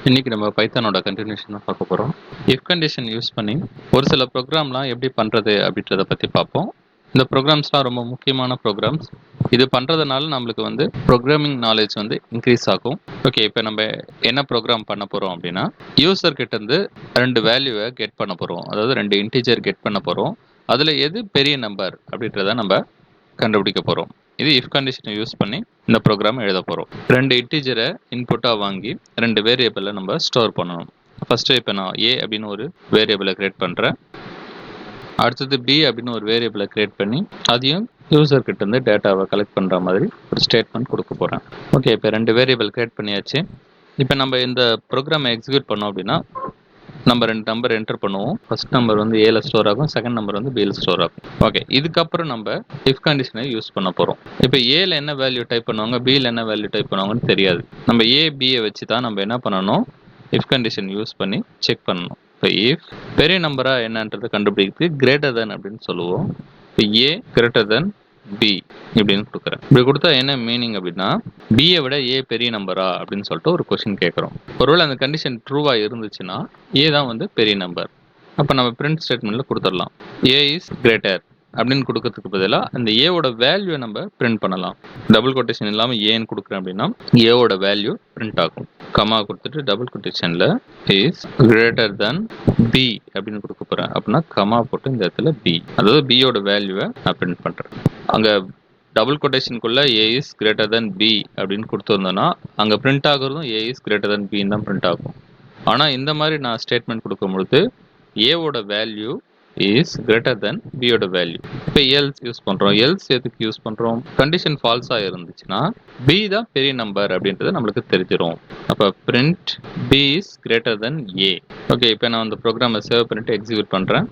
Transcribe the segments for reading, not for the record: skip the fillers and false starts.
இன்னைக்கு நம்ம பைத்தானோட கண்டினியூஷன் தான் பார்க்க போகிறோம். இஃப் கண்டிஷன் யூஸ் பண்ணி ஒரு சில ப்ரோக்ராம்லாம் எப்படி பண்ணுறது அப்படின்றத பற்றி பார்ப்போம். இந்த ப்ரோக்ராம்ஸ்லாம் ரொம்ப முக்கியமான ப்ரோக்ராம்ஸ். இது பண்ணுறதுனால நம்மளுக்கு வந்து ப்ரோக்ராமிங் நாலேஜ் வந்து இன்க்ரீஸ் ஆகும். ஓகே, இப்போ நம்ம என்ன ப்ரோக்ராம் பண்ண போகிறோம் அப்படின்னா, யூசர் கிட்டேருந்து 2 வேல்யூவை கெட் பண்ண போகிறோம். அதாவது 2 இன்டீஜர் கெட் பண்ண போகிறோம். அதில் எது பெரிய நம்பர் அப்படின்றத நம்ம கண்டுபிடிக்க போகிறோம். இது இஃப் கண்டிஷனை யூஸ் பண்ணி இந்த ப்ரோக்ராம் எழுத போகிறோம். 2 இன்டீஜரை இன்புட்டாக வாங்கி 2 வேரியபிளை நம்ம ஸ்டோர் பண்ணணும். ஃபஸ்ட்டு இப்போ நான் ஏ அப்படின்னு ஒரு வேரியபிளை கிரியேட் பண்ணுறேன். அடுத்தது பி அப்படின்னு ஒரு வேரியபிளை கிரியேட் பண்ணி அதையும் யூசர் கிட்ட இருந்து டேட்டாவை கலெக்ட் பண்ணுற மாதிரி ஒரு ஸ்டேட்மெண்ட் கொடுக்க போகிறேன். ஓகே, இப்போ 2 வேரியபிள் கிரியேட் பண்ணியாச்சு. இப்போ நம்ம இந்த ப்ரோக்ராமை எக்ஸிக்யூட் பண்ணோம் அப்படின்னா நம்ம 2 நம்பர் என்டர் பண்ணுவோம். ஃபர்ஸ்ட் நம்பர் வந்து ஏல ஸ்டோர் ஆகும், செகண்ட் நம்பர் வந்து பியில் ஸ்டோர் ஆகும். ஓகே, இதுக்கப்புறம் நம்ம இஃப் கண்டிஷனை யூஸ் பண்ண போகிறோம். இப்போ ஏல என்ன வேல்யூ டைப் பண்ணுவாங்க, பியில் என்ன வேல்யூ டைப் பண்ணுவாங்கன்னு தெரியாது. நம்ம ஏ பியை வச்சு தான் நம்ம என்ன பண்ணணும், இஃப் கண்டிஷன் யூஸ் பண்ணி செக் பண்ணணும். இப்போ இஃப் பெரிய நம்பரா என்னன்றதை கண்டுபிடிக்கிறது கிரேட்டர் தென் அப்படின்னு சொல்லுவோம். இப்போ ஏ கிரேட்டர் தென் பி இப்படின்னு கொடுக்குறேன். இப்படி கொடுத்தா என்ன மீனிங் அப்படின்னா, பியை விட ஏ பெரிய நம்பரா அப்படின்னு சொல்லிட்டு ஒரு கொஸ்டின் கேட்குறோம். ஒருவேளை அந்த கண்டிஷன் ட்ரூவா இருந்துச்சுன்னா ஏ தான் வந்து பெரிய நம்பர். அப்போ நம்ம பிரிண்ட் ஸ்டேட்மெண்ட்ல கொடுத்துடலாம், ஏ இஸ் கிரேட்டர் அப்படின்னு கொடுக்கறதுக்கு பதிலாக அந்த ஏவோட வேல்யூவை நம்ம பிரிண்ட் பண்ணலாம். டபுள் கொட்டேஷன் இல்லாமல் ஏன்னு கொடுக்குறேன் அப்படின்னா ஏவோட வேல்யூ பிரிண்ட் ஆகும். கமா கொடுத்துட்டு டபுள் கொட்டேஷனில் இஸ் கிரேட்டர் தென் பி அப்படின்னு கொடுக்க போகிறேன். அப்படின்னா கமா போட்டு இந்த இடத்துல பி, அதாவது பியோட வேல்யூவை நான் பிரிண்ட் பண்ணுறேன். அங்கே டபுள் கொட்டேஷனுக்குள்ள A is greater than B அப்படின்னு கொடுத்துருந்தோன்னா அங்கே பிரிண்ட் ஆகுறதும் ஏ இஸ் கிரேட்டர் தென் பின்னு தான் பிரிண்ட் ஆகும். ஆனால் இந்த மாதிரி நான் ஸ்டேட்மெண்ட் கொடுக்கும்பொழுது ஏவோட வேல்யூ இஸ் கிரேட்டர் தென் பியோட வேல்யூ. இப்போ எல்ஸ் யூஸ் பண்ணுறோம். எல்ஸ் எதுக்கு யூஸ் பண்ணுறோம், கண்டிஷன் ஃபால்ஸாக இருந்துச்சுன்னா பி தான் பெரிய நம்பர் அப்படின்றது நம்மளுக்கு தெரிஞ்சிடும். அப்போ print b is greater than a. Okay, இப்போ நான் அந்த ப்ரோக்ராமை சேவ் பண்ணிட்டு எக்ஸிக்யூட் பண்ணுறேன்.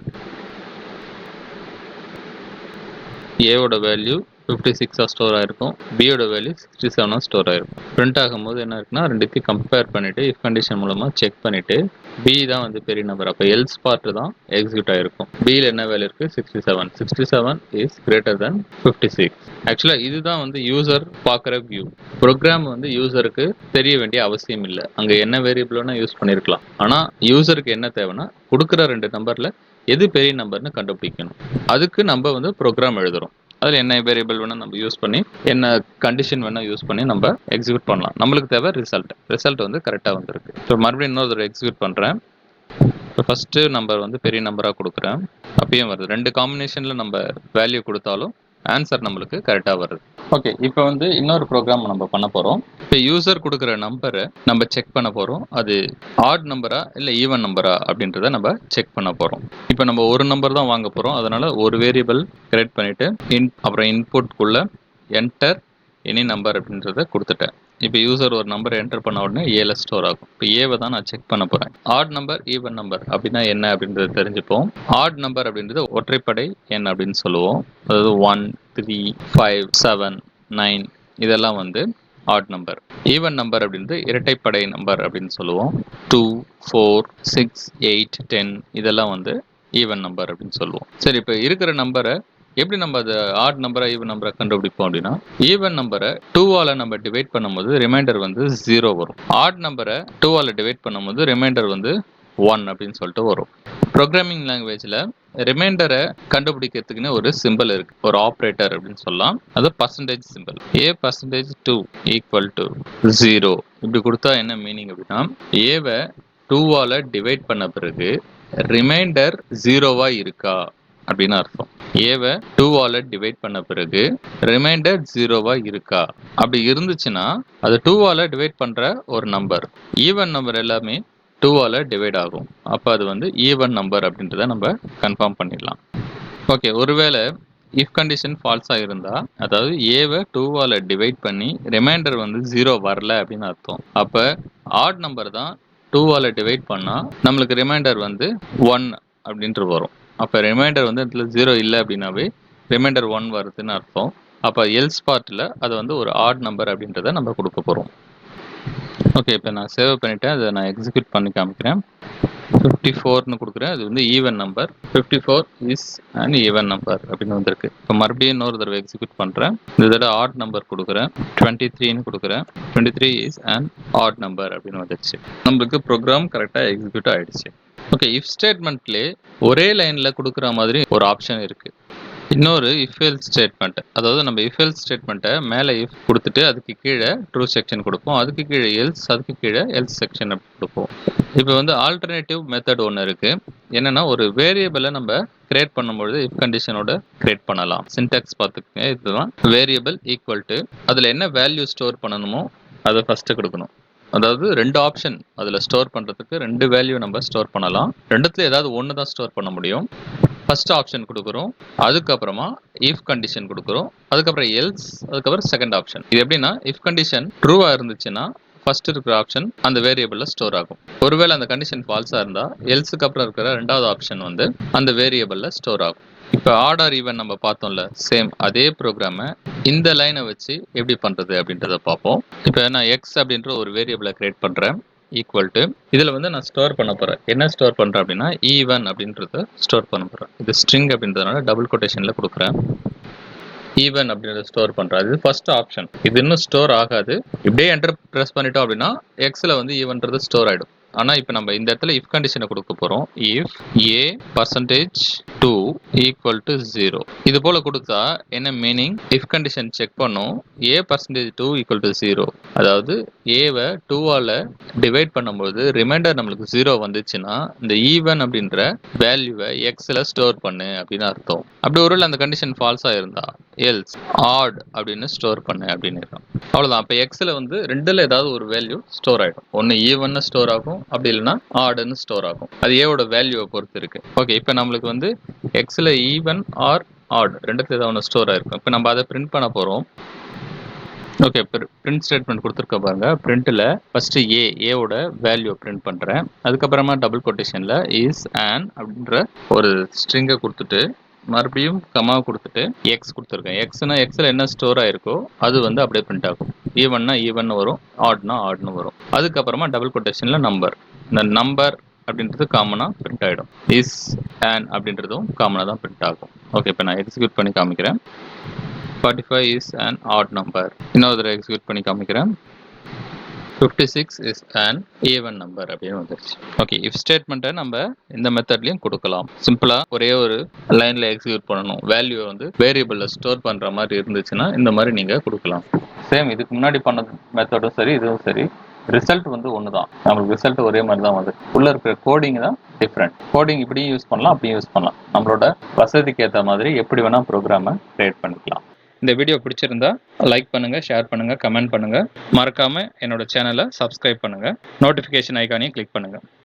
ஏவோட வேல்யூ 56 ஸ்டோர் ஆயிருக்கும், பியோட வேல்யூ 67 ஸ்டோர் ஆயிருக்கும். பிரிண்ட் ஆகும்போது என்ன இருக்குன்னா ரெண்டுத்தையும் கம்பேர் பண்ணிட்டு இஃப் கண்டிஷன் மூலமா செக் பண்ணிட்டு பி தான் வந்து பெரிய நம்பர், அப்போ எல்ஸ் பார்ட் தான் எக்ஸிக்யூட் ஆயிருக்கும். பியில் என்ன வேல்யூ இருக்கு, 67. 67 இஸ் கிரேட்டர் தென் 56. ஆக்சுவலாக இதுதான் வந்து யூசர் பார்க்குற வியூ. ப்ரோக்ராம் வந்து யூசருக்கு தெரிய வேண்டிய அவசியம் இல்லை. அங்கே என்ன வேரியபிள்னா யூஸ் பண்ணியிருக்கலாம். ஆனால் யூசருக்கு என்ன தேவைன்னா கொடுக்குற 2 நம்பரில் எது பெரிய நம்பர்னு கண்டுபிடிக்கணும். அதுக்கு நம்ம வந்து ப்ரோக்ராம் எழுதுறோம். அதில் என்ன வேரியபிள் வேணால் நம்ம யூஸ் பண்ணி என்ன கண்டிஷன் வேணால் யூஸ் பண்ணி நம்ம எக்ஸிக்யூட் பண்ணலாம். நம்மளுக்கு தேவை ரிசல்ட் வந்து கரெக்டாக வந்துருக்கு. ஸோ மறுபடியும் இன்னொரு தடவை எக்ஸிக்யூட் பண்ணுறேன். இப்போ ஃபஸ்ட்டு நம்பர் வந்து பெரிய நம்பராக கொடுக்குறேன், அப்பயும் வருது. 2 காம்பினேஷனில் நம்ம வேல்யூ கொடுத்தாலும் ஆன்சர் நம்மளுக்கு கரெக்டாக வருது. ஓகே, இப்போ வந்து இன்னொரு ப்ரோக்ராம் நம்ம பண்ண போகிறோம். இப்போ யூசர் கொடுக்குற நம்பரை நம்ம செக் பண்ண போகிறோம், அது ஆட் நம்பரா இல்லை ஈவன் நம்பரா அப்படின்றத நம்ம செக் பண்ண போகிறோம். இப்போ நம்ம ஒரு நம்பர் தான் வாங்க போகிறோம், அதனால் ஒரு வேரியபிள் கிரியேட் பண்ணிவிட்டு அப்புறம் இன்புட்குள்ளே என்டர் எனி நம்பர் அப்படின்றத கொடுத்துட்டேன். இப்போ யூசர் ஒரு நம்பர் என்டர் பண்ண உடனே ஏல ஸ்டோர் ஆகும். இப்போ ஏவை தான் நான் செக் பண்ண போகிறேன். ஆட் நம்பர் ஈவன் நம்பர் அப்படின்னா என்ன அப்படின்றத தெரிஞ்சுப்போம். ஆட் நம்பர் அப்படின்றது ஒற்றைப்படை எண் அப்படின்னு சொல்லுவோம். அதாவது 1, 3, 5, 7, 9 இதெல்லாம் வந்து ஆட் நம்பர். ஈவன் நம்பர் அப்படின்றது இரட்டைப்படை நம்பர் அப்படின்னு சொல்லுவோம். 2, 4, 6, 8, 10 இதெல்லாம் வந்து ஈவன் நம்பர் அப்படின்னு சொல்லுவோம். சரி, இப்போ இருக்கிற நம்பரை எப்படி நம்ம அதை ஆட் நம்பரா ஈவன் நம்பரை கண்டுபிடிப்போம் அப்படின்னா, ஈவன் நம்பரை 2ஆல் நம்ம டிவைட் பண்ணும்போது ரிமைண்டர் வந்து 0 வரும். ஆட் நம்பரை 2ஆல் டிவைட் பண்ணும்போது ரிமைண்டர் வந்து 1 அப்படின்னு சொல்லிட்டு வரும். ப்ரோக்ராமிங் லாங்குவேஜில் ரிமைண்டரை கண்டுபிடிக்கிறதுக்குன்னு ஒரு சிம்பிள் இருக்கு, ஒரு ஆப்ரேட்டர் அப்படின்னு சொல்லலாம். அது percentage simple. A%2 equal to 0 இப்படி கொடுத்தா என்ன மீனிங் அப்படின்னா, ஏவை 2ஆல் டிவைட் பண்ண பிறகு ரிமைண்டர் 0வா இருக்கா அப்படின்னு அர்த்தம். ஏவை 2ஆல் டிவைட் பண்ண பிறகு ரிமைண்டர் 0வா இருக்கா, அப்படி இருந்துச்சுன்னா அது 2ஆல் டிவைட் பண்ற ஒரு நம்பர். ஈவன் நம்பர் எல்லாமே 2ஆல் டிவைட் ஆகும். அப்போ அது வந்து ஈவன் நம்பர் அப்படின்றத நம்ம கன்ஃபார்ம் பண்ணிடலாம். ஓகே, ஒருவேளை இஃப் கண்டிஷன் ஃபால்ஸாக இருந்தால், அதாவது ஏவை 2ஆல் டிவைட் பண்ணி ரிமைண்டர் வந்து 0 வரல அப்படின்னு அர்த்தம். அப்போ ஆட் நம்பர் தான் 2ஆல் டிவைட் பண்ணால் நம்மளுக்கு ரிமைண்டர் வந்து 1 அப்படின்ட்டு வரும். அப்போ ரிமைண்டர் வந்து இதில் 0 இல்லை அப்படின்னாவே ரிமைண்டர் 1 வருதுன்னு அர்த்தம். அப்போ எல்ஸ் பார்ட்டில் அது வந்து ஒரு ஆட் நம்பர் அப்படின்றத நம்ம கொடுக்க போகிறோம். ஓகே, இப்போ நான் சேவ் பண்ணிவிட்டேன், அதை நான் எக்ஸிக்யூட் பண்ணி காமிக்கிறேன். 54ன்னு கொடுக்குறேன். அது வந்து even number. 54 is an even number அப்படின்னு வந்திருக்கு. இப்போ மறுபடியும் இன்னொரு தடவை எக்ஸிக்யூட் பண்ணுறேன். இந்த தடவை ஆட் நம்பர் கொடுக்குறேன். 23ன்னு கொடுக்குறேன். 23 இஸ் an ஆட் நம்பர் அப்படின்னு வந்துடுச்சு. நம்மளுக்கு ப்ரோக்ராம் கரெக்டாக எக்ஸிக்யூட் ஆகிடுச்சு. ஓகே, இஃப் ஸ்டேட்மெண்ட்லே ஒரே லைனில் கொடுக்குற மாதிரி ஒரு ஆப்ஷன் இருக்குது. இன்னொரு இஃப் எல்ஸ் ஸ்டேட்மெண்ட், அதாவது நம்ம இஃப் எல்ஸ் ஸ்டேட்மெண்ட்டை மேலே இஃப் கொடுத்துட்டு அதுக்கு கீழே ட்ரூ செக்ஷன் கொடுப்போம், அதுக்கு கீழே எல்ஸ், அதுக்கு கீழே எல்ஸ் செக்ஷன் அப்படி கொடுப்போம். இப்போ வந்து ஆல்டர்னேட்டிவ் மெத்தட் ஒன்று இருக்குது. என்னென்னா ஒரு வேரியபிளை நம்ம கிரியேட் பண்ணும்பொழுது இஃப் கண்டிஷனோட கிரியேட் பண்ணலாம். சின்டாக்ஸ் பார்த்துக்கங்க, இதுதான் வேரியபிள் ஈக்குவல் டு அதில் என்ன வேல்யூ ஸ்டோர் பண்ணணுமோ அதை ஃபஸ்ட்டு கொடுக்கணும். அதாவது 2 ஆப்ஷன் அதில் ஸ்டோர் பண்ணுறதுக்கு 2 வேல்யூ நம்ம ஸ்டோர் பண்ணலாம். ரெண்டுத்துல ஏதாவது ஒன்று தான் ஸ்டோர் பண்ண முடியும். ஃபர்ஸ்ட் ஆப்ஷன் கொடுக்குறோம், அதுக்கப்புறமா இஃப் கண்டிஷன் கொடுக்குறோம், அதுக்கப்புறம் எல்ஸ், அதுக்கப்புறம் செகண்ட் ஆப்ஷன். இது எப்படின்னா இஃப் கண்டிஷன் ட்ரூவாக இருந்துச்சுன்னா ஃபர்ஸ்ட் இருக்கிற ஆப்ஷன் அந்த வேரியபிளில் ஸ்டோர் ஆகும். ஒருவேளை அந்த கண்டிஷன் ஃபால்ஸாக இருந்தால் எல்ஸுக்கு அப்புறம் இருக்கிற ரெண்டாவது ஆப்ஷன் வந்து அந்த வேரியபிளில் ஸ்டோர் ஆகும். இப்போ ஆட் ஆர் ஈவன் நம்ம பார்த்தோம்ல, சேம் அதே ப்ரோக்ராமை இந்த லைனை வச்சு எப்படி பண்ணுறது அப்படின்றத பார்ப்போம். இப்போ நான் எக்ஸ் அப்படின்ற ஒரு வேரியபிளை கிரியேட் பண்ணுறேன். ஈக்குவல் டு இதில் வந்து நான் ஸ்டோர் பண்ண போகிறேன். என்ன ஸ்டோர் பண்ணுறேன் அப்படின்னா ஈவன் அப்படின்றத ஸ்டோர் பண்ண போகிறேன். இது ஸ்ட்ரிங் அப்படின்றதுனால டபுள் கொட்டேஷனில் கொடுக்குறேன். ஈவன் அப்படின்றத ஸ்டோர் பண்ணுறேன். இது ஃபர்ஸ்ட் ஆப்ஷன். இது இன்னும் ஸ்டோர் ஆகாது. இப்படியே என்டர் ப்ரெஸ் பண்ணிட்டோம் அப்படின்னா எக்ஸில் வந்து ஈவன்றது ஸ்டோர் ஆகிடும். ஆனால் இப்போ நம்ம இந்த இடத்துல இஃப் கண்டிஷனை கொடுக்க போகிறோம். இஃப் ஏ %2 ஈக்குவல் டு 0 இது போல் கொடுத்தா என்ன மீனிங்? இஃப் கண்டிஷன் செக் பண்ணும், ஏ %2 ஈக்குவல் டு 0, அதாவது ஏவை 2ஆல் டிவைட் பண்ணும்போது ரிமைண்டர் நம்மளுக்கு 0 வந்துச்சுன்னா இந்த ஈவன் அப்படின்ற வேல்யூவை எக்ஸில் ஸ்டோர் பண்ணு அப்படின்னு அர்த்தம். அப்படி ஒருவேளை அந்த கண்டிஷன் ஃபால்ஸாக இருந்தா எல்ஸ் ஆட் அப்படின்னு ஸ்டோர் பண்ணு அப்படின்னு இருக்கும். அவ்வளோதான். அப்போ எக்ஸில் வந்து ரெண்டில் ஏதாவது ஒரு வேல்யூ ஸ்டோர் ஆகிடும். ஒன்று ஈவன்னு ஸ்டோர் ஆகும், அப்படி இல்லைன்னா ஆடுன்னு ஸ்டோர் ஆகும். அது ஏவோட வேல்யூவை பொறுத்து இருக்கு. ஓகே, இப்போ நம்மளுக்கு வந்து எக்ஸில் ஈவன் ஆர் ஆட் ரெண்டுத்துல ஏதாவது ஒன்று ஸ்டோர் ஆயிருக்கும். இப்போ நம்ம அதை பிரிண்ட் பண்ண போகிறோம். ஓகே, பிரிண்ட் ஸ்டேட்மெண்ட் கொடுத்துருக்க பாருங்க. பிரிண்ட்டில் ஃபஸ்ட்டு ஏவோட வேல்யூ பிரிண்ட் பண்ணுறேன். அதுக்கப்புறமா டபுள் கொட்டேஷனில் இஸ் ஆன் அப்படின்ற ஒரு ஸ்ட்ரிங்கை கொடுத்துட்டு மறுபடியும் கமா கொடுத்துட்டு எக்ஸ் கொடுத்துருக்கேன். எக்ஸ்னா எக்ஸில் என்ன ஸ்டோர் ஆயிருக்கோ அது வந்து அப்படியே பிரிண்ட் ஆகும். ஈவன்னா ஈவன் வரும், ஆட்னா ஆட்னு வரும். அதுக்கப்புறமா டபுள் கொட்டேஷனில் நம்பர். இந்த நம்பர் அப்படின்றது காமனாக பிரிண்ட் ஆகிடும். இஸ் ஆன் அப்படின்றதும் காமனாக தான் பிரிண்ட் ஆகும். ஓகே, இப்போ நான் எக்ஸிக்யூட் பண்ணி காமிக்கிறேன். 45 is an odd number. இன்னொரு தடவை எக்ஸிக்யூட் பண்ணி காமிக்கிறேன். 56 is an even number அப்படின்னு வந்துருச்சு. ஓகே, இஃப் ஸ்டேட்மெண்ட்டை நம்ம இந்த மெத்தட்லையும் கொடுக்கலாம். சிம்பிளாக ஒரே ஒரு லைனில் எக்ஸிக்யூட் பண்ணணும். வேல்யூவை வந்து வேரியபிளில் ஸ்டோர் பண்ணுற மாதிரி இருந்துச்சுன்னா இந்த மாதிரி நீங்கள் கொடுக்கலாம். சேம் இதுக்கு முன்னாடி பண்ண மெத்தடும் சரி, இதுவும் சரி, ரிசல்ட் வந்து ஒன்று தான். நம்மளுக்கு ரிசல்ட் ஒரே மாதிரி தான் வந்து உள்ள இருக்கிற கோடிங் தான் டிஃப்ரெண்ட். கோடிங் இப்படியும் யூஸ் பண்ணலாம், அப்படியும் யூஸ் பண்ணலாம். நம்மளோட வசதிக்கு ஏற்ற மாதிரி எப்படி வேணால் ப்ரோக்ராமை கிரியேட் பண்ணிக்கலாம். இந்த வீடியோ பிடிச்சிருந்தா லைக் பண்ணுங்கள், ஷேர் பண்ணுங்கள், கமெண்ட் பண்ணுங்கள். மறக்காமல் என்னோட சேனலை சப்ஸ்கிரைப் பண்ணுங்கள். நோட்டிஃபிகேஷன் ஐக்கானையும் கிளிக் பண்ணுங்கள்.